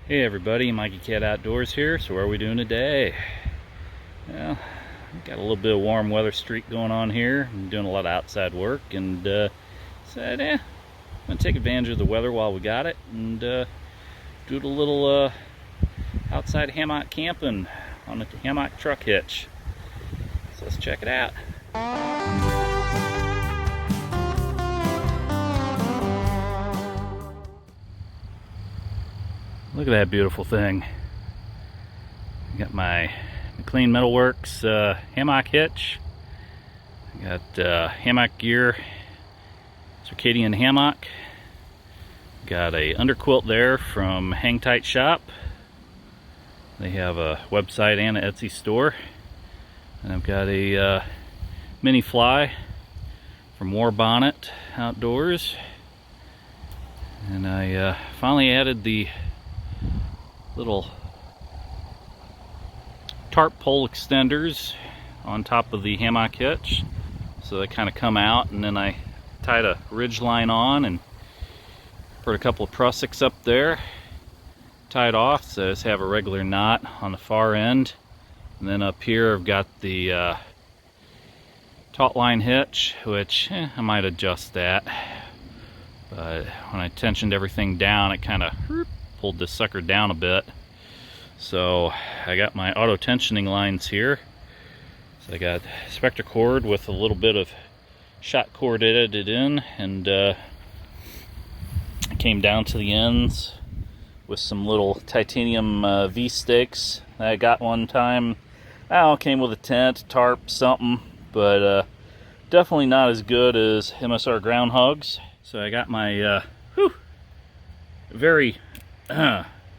Hey everybody, Mikeycat Outdoors here. So what are we doing today? Well, got a little bit of warm weather streak going on here. I'm doing a lot of outside work and said, I'm gonna take advantage of the weather while we got it and do a little outside hammock camping on the Hammock truck hitch. So let's check it out. Look at that beautiful thing. I got my McLean Metalworks Hammock Hitch. I got HammockGear Circadian Hammock. Got a underquilt there from Hang Tight Shop. They have a website and an Etsy store. And I've got a Minifly from Warbonnet Outdoors. And I finally added the little tarp pole extenders on top of the hammock hitch, so they kind of come out, and then I tied a ridgeline on and put a couple of prussics up there, tied off, so I just have a regular knot on the far end. And then up here I've got the taut line hitch, which I might adjust that, but when I tensioned everything down, it kind of pulled this sucker down a bit. So I got my auto tensioning lines here. So I got spectra cord with a little bit of shot cord edited in, and I came down to the ends with some little titanium V-stakes that I got one time. Came with a tent, tarp, something, but definitely not as good as MSR Groundhogs. So I got my very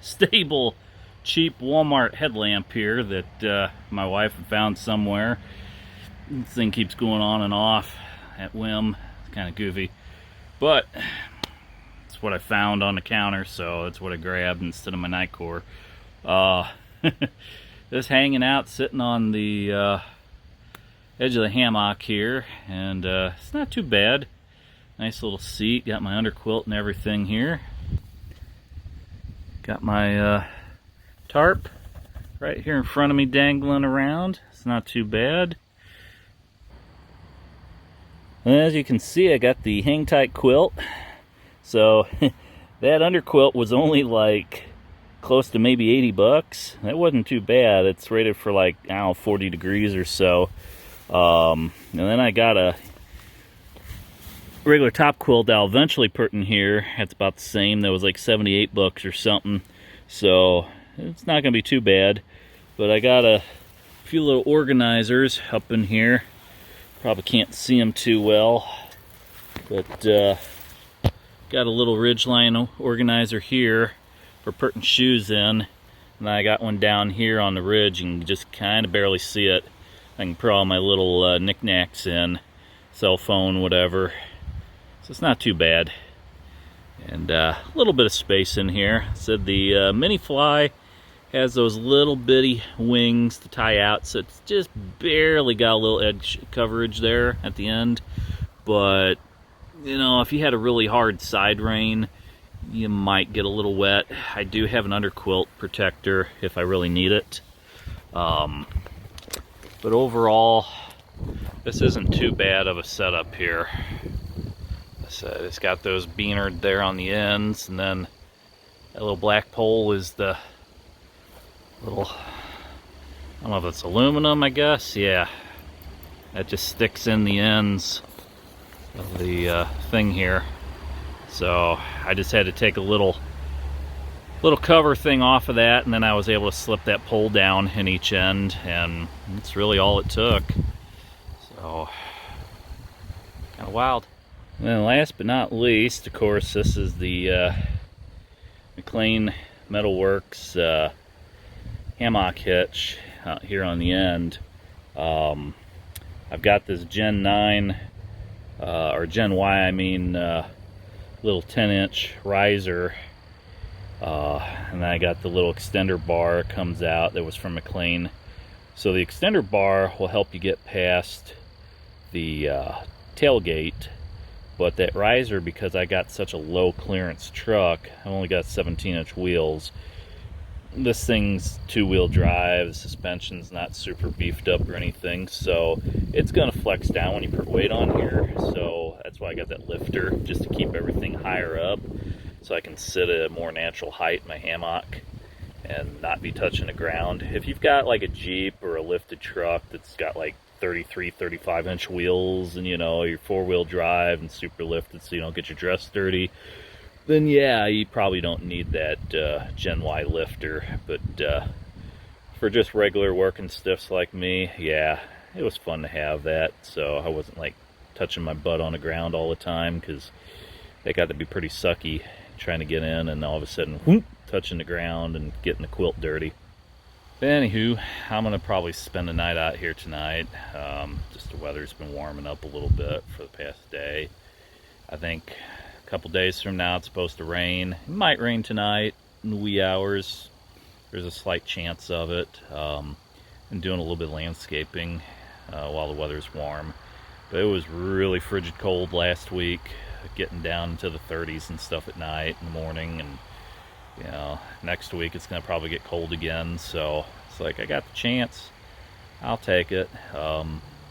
stable, cheap Walmart headlamp here that my wife had found somewhere. This thing keeps going on and off at whim. It's kind of goofy, but it's what I found on the counter, so that's what I grabbed instead of my night core. Just hanging out, sitting on the edge of the hammock here, and it's not too bad. Nice little seat, got my underquilt and everything here. Got my tarp right here in front of me dangling around. It's not too bad. And as you can see, I got the hang tight quilt. So that underquilt was only like close to maybe 80 bucks. That wasn't too bad. It's rated for like, 40 degrees or so. And then I got a regular top quilt I'll eventually put in here. It's about the same. That was like 78 bucks or something. So it's not going to be too bad. But I got a few little organizers up in here. Probably can't see them too well. But got a little ridgeline organizer here for putting shoes in. And I got one down here on the ridge. You can just kind of barely see it. I can put all my little knickknacks in. Cell phone, whatever. So it's not too bad. And a little bit of space in here. Said the Minifly has those little bitty wings to tie out, so it's just barely got a little edge coverage there at the end. But if you had a really hard side rain, you might get a little wet. I do have an underquilt protector if I really need it. But overall, this isn't too bad of a setup here. So it's got those beanered there on the ends, and then that little black pole is the little, I don't know if it's aluminum, I guess. Yeah, that just sticks in the ends of the thing here. So I just had to take a little cover thing off of that, and then I was able to slip that pole down in each end, and that's really all it took. So kind of wild. And then last but not least, of course, this is the McLean Metalworks Hammock Hitch out here on the end. I've got this Gen 9, or Gen Y, I mean, little 10-inch riser. And then I got the little extender bar comes out that was from McLean. So the extender bar will help you get past the tailgate. But that riser, because I got such a low clearance truck, I only got 17-inch wheels, this thing's two-wheel drive. The suspension's not super beefed up or anything, so it's gonna flex down when you put weight on here. So that's why I got that lifter, just to keep everything higher up, so I can sit at a more natural height in my hammock and not be touching the ground. If you've got like a Jeep or a lifted truck that's got like 33, 35-inch wheels, and you know, you're four-wheel drive and super lifted so you don't get your dress dirty, then yeah, you probably don't need that Gen Y lifter. But for just regular working stiffs like me, yeah, it was fun to have that, so I wasn't like touching my butt on the ground all the time, because they got to be pretty sucky trying to get in and all of a sudden whoop, touching the ground and getting the quilt dirty. But anywho, I'm gonna probably spend the night out here tonight. Just the weather's been warming up a little bit for the past day. I think a couple days from now it's supposed to rain. It might rain tonight in the wee hours. There's a slight chance of it. I'm doing a little bit of landscaping while the weather's warm. But it was really frigid cold last week, getting down into the 30s and stuff at night and the morning, and you know, next week it's gonna probably get cold again, so it's like I got the chance, I'll take it.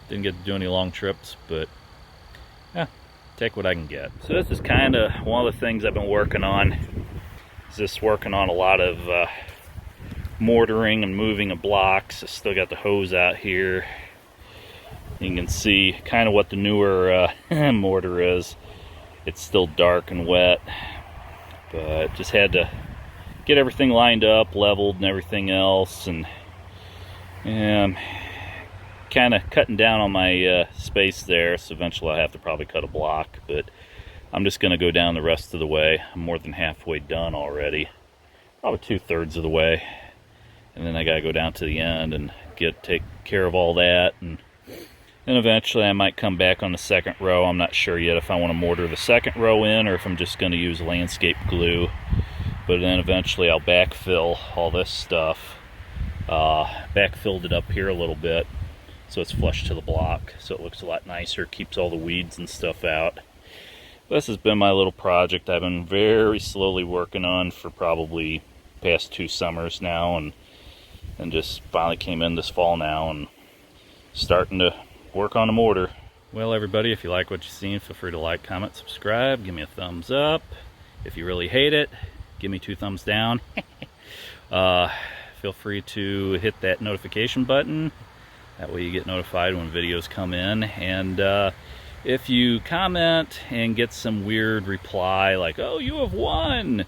Didn't get to do any long trips, but yeah, take what I can get. So this is kind of one of the things I've been working on, is just working on a lot of mortaring and moving of blocks. I still got the hose out here. You can see kind of what the newer mortar is. It's still dark and wet, but just had to get everything lined up, leveled and everything else, and kind of cutting down on my space there, so eventually I'll have to probably cut a block, but I'm just going to go down the rest of the way. I'm more than halfway done already, probably 2/3 of the way, and then I got to go down to the end and take care of all that, and eventually I might come back on the second row. I'm not sure yet if I want to mortar the second row in or if I'm just going to use landscape glue. But then eventually I'll backfill all this stuff. Backfilled it up here a little bit so it's flush to the block, so it looks a lot nicer, keeps all the weeds and stuff out. This has been my little project I've been very slowly working on for probably past 2 summers now, and just finally came in this fall now and starting to work on the mortar. Well, everybody, if you like what you've seen, feel free to like, comment, subscribe, give me a thumbs up. If you really hate it, give me 2 thumbs down. Feel free to hit that notification button. That way you get notified when videos come in. And if you comment and get some weird reply like, oh, you have won,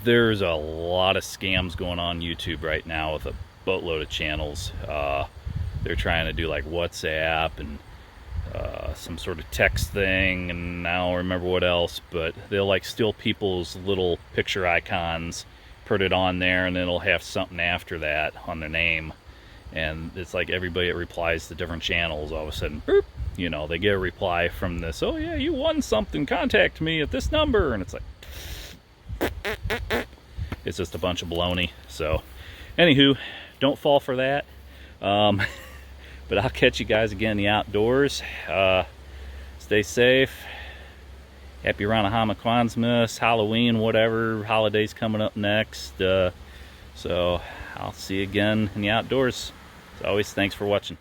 there's a lot of scams going on YouTube right now with a boatload of channels. They're trying to do like WhatsApp and some sort of text thing, and I don't remember what else, but they'll like steal people's little picture icons, put it on there, and then it'll have something after that on their name, and it's like everybody that replies to different channels, all of a sudden, boop, you know, they get a reply from this, oh yeah, you won something, contact me at this number, and it's like, it's just a bunch of baloney. So anywho, don't fall for that. But I'll catch you guys again in the outdoors. Stay safe. Happy around the Hanukkah, Halloween, whatever holidays coming up next. So I'll see you again in the outdoors. As always, thanks for watching.